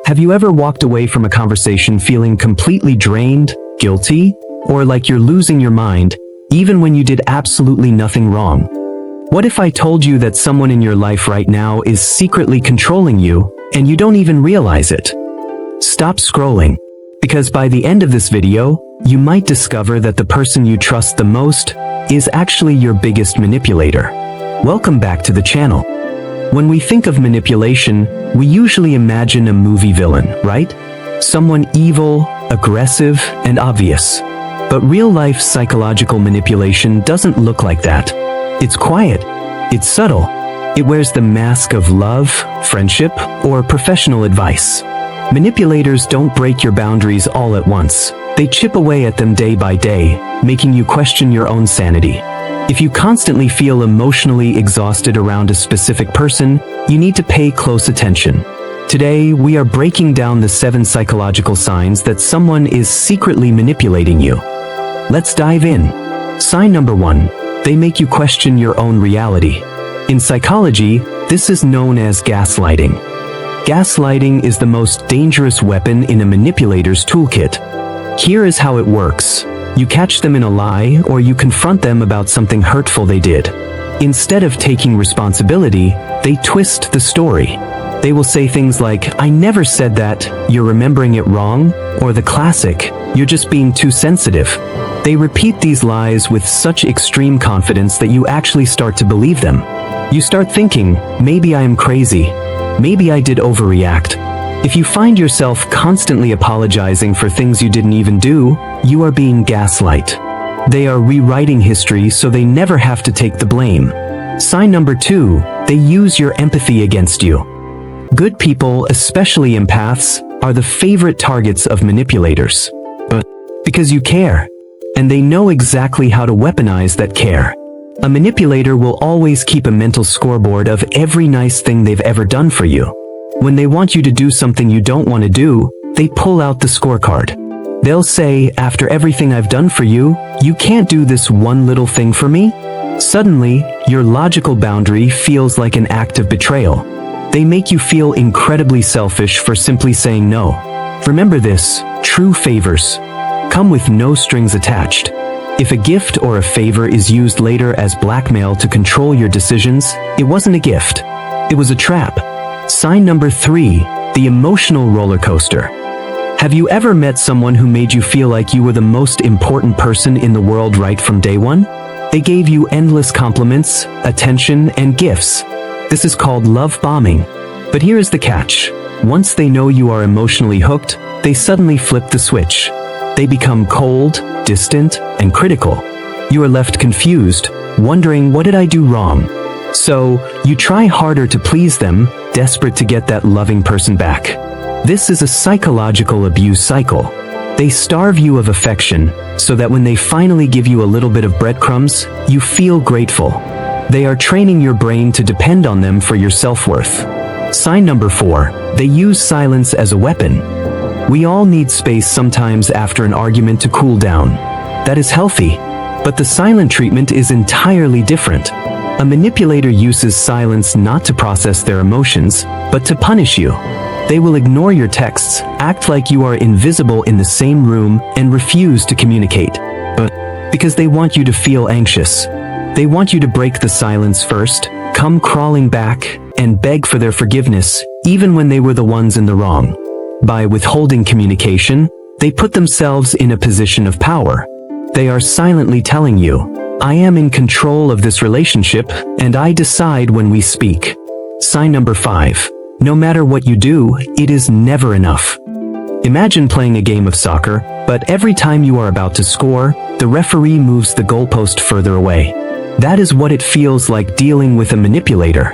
Have you ever walked away from a conversation feeling completely drained, guilty, or like you're losing your mind, even when you did absolutely nothing wrong? What if I told you that someone in your life right now is secretly controlling you, and you don't even realize it? Stop scrolling, because by the end of this video, you might discover that the person you trust the most is actually your biggest manipulator. Welcome back to the channel. When we think of manipulation, we usually imagine a movie villain, right? Someone evil, aggressive, and obvious. But real-life psychological manipulation doesn't look like that. It's quiet. It's subtle. It wears the mask of love, friendship, or professional advice. Manipulators don't break your boundaries all at once. They chip away at them day by day, making you question your own sanity. If you constantly feel emotionally exhausted around a specific person, you need to pay close attention. Today, we are breaking down the 7 psychological signs that someone is secretly manipulating you. Let's dive in. Sign number 1. They make you question your own reality. In psychology, this is known as gaslighting. Gaslighting is the most dangerous weapon in a manipulator's toolkit. Here is how it works. You catch them in a lie, or you confront them about something hurtful they did. Instead of taking responsibility, they twist the story. They will say things like, "I never said that, you're remembering it wrong," or the classic, "You're just being too sensitive." They repeat these lies with such extreme confidence that you actually start to believe them. You start thinking, maybe I am crazy. Maybe I did overreact. If you find yourself constantly apologizing for things you didn't even do, you are being gaslight. They are rewriting history so they never have to take the blame. Sign number 2, they use your empathy against you. Good people, especially empaths, are the favorite targets of manipulators. But because you care, and they know exactly how to weaponize that care. A manipulator will always keep a mental scoreboard of every nice thing they've ever done for you. When they want you to do something you don't want to do, they pull out the scorecard. They'll say, "After everything I've done for you, you can't do this one little thing for me?" Suddenly, your logical boundary feels like an act of betrayal. They make you feel incredibly selfish for simply saying no. Remember this, true favors come with no strings attached. If a gift or a favor is used later as blackmail to control your decisions, it wasn't a gift. It was a trap. Sign number 3, the emotional roller coaster. Have you ever met someone who made you feel like you were the most important person in the world right from day one? They gave you endless compliments, attention, and gifts. This is called love bombing. But here is the catch. Once they know you are emotionally hooked, they suddenly flip the switch. They become cold, distant, and critical. You are left confused, wondering, what did I do wrong? So, you try harder to please them, desperate to get that loving person back. This is a psychological abuse cycle. They starve you of affection, so that when they finally give you a little bit of breadcrumbs, you feel grateful. They are training your brain to depend on them for your self-worth. Sign number 4, they use silence as a weapon. We all need space sometimes after an argument to cool down. That is healthy, but the silent treatment is entirely different. A manipulator uses silence not to process their emotions, but to punish you. They will ignore your texts, act like you are invisible in the same room, and refuse to communicate. But because they want you to feel anxious. They want you to break the silence first, come crawling back, and beg for their forgiveness, even when they were the ones in the wrong. By withholding communication, they put themselves in a position of power. They are silently telling you, "I am in control of this relationship, and I decide when we speak." Sign number 5. No matter what you do, it is never enough. Imagine playing a game of soccer, but every time you are about to score, the referee moves the goalpost further away. That is what it feels like dealing with a manipulator.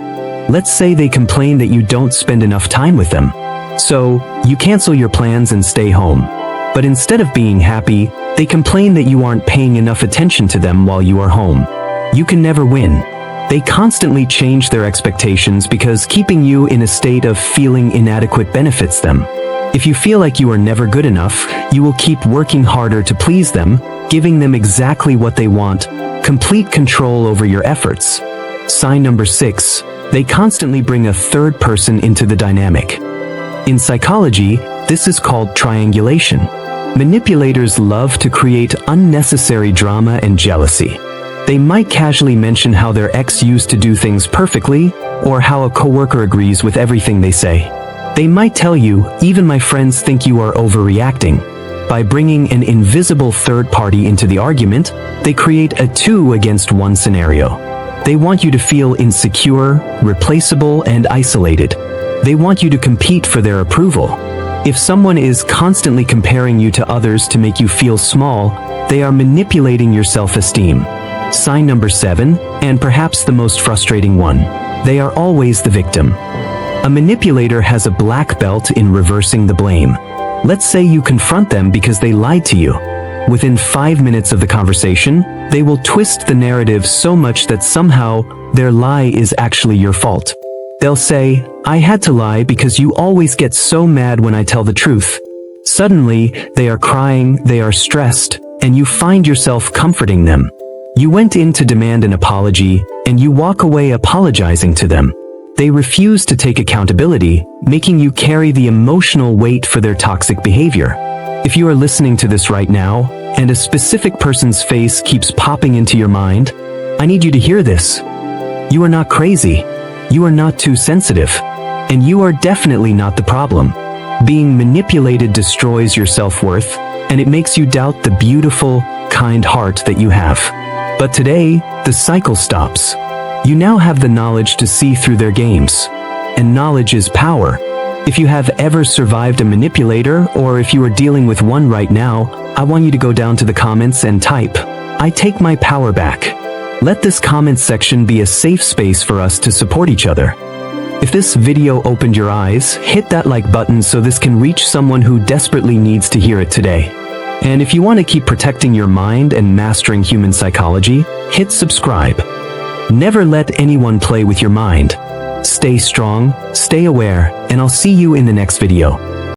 Let's say they complain that you don't spend enough time with them. So, you cancel your plans and stay home. But instead of being happy, they complain that you aren't paying enough attention to them while you are home. You can never win. They constantly change their expectations because keeping you in a state of feeling inadequate benefits them. If you feel like you are never good enough, you will keep working harder to please them, giving them exactly what they want, complete control over your efforts. Sign number 6, they constantly bring a third person into the dynamic. In psychology, this is called triangulation. Manipulators love to create unnecessary drama and jealousy. They might casually mention how their ex used to do things perfectly, or how a coworker agrees with everything they say. They might tell you, "Even my friends think you are overreacting." By bringing an invisible third party into the argument, they create a 2-against-1 scenario. They want you to feel insecure, replaceable, and isolated. They want you to compete for their approval. If someone is constantly comparing you to others to make you feel small, they are manipulating your self-esteem. Sign number 7, and perhaps the most frustrating one. They are always the victim. A manipulator has a black belt in reversing the blame. Let's say you confront them because they lied to you. Within 5 minutes of the conversation, they will twist the narrative so much that somehow their lie is actually your fault. They'll say, "I had to lie because you always get so mad when I tell the truth." Suddenly, they are crying, they are stressed, and you find yourself comforting them. You went in to demand an apology, and you walk away apologizing to them. They refuse to take accountability, making you carry the emotional weight for their toxic behavior. If you are listening to this right now, and a specific person's face keeps popping into your mind, I need you to hear this. You are not crazy. You are not too sensitive. And you are definitely not the problem. Being manipulated destroys your self-worth, and it makes you doubt the beautiful, kind heart that you have. But today, the cycle stops. You now have the knowledge to see through their games. And knowledge is power. If you have ever survived a manipulator, or if you are dealing with one right now, I want you to go down to the comments and type, "I take my power back." Let this comment section be a safe space for us to support each other. If this video opened your eyes, hit that like button so this can reach someone who desperately needs to hear it today. And if you want to keep protecting your mind and mastering human psychology, hit subscribe. Never let anyone play with your mind. Stay strong, stay aware, and I'll see you in the next video.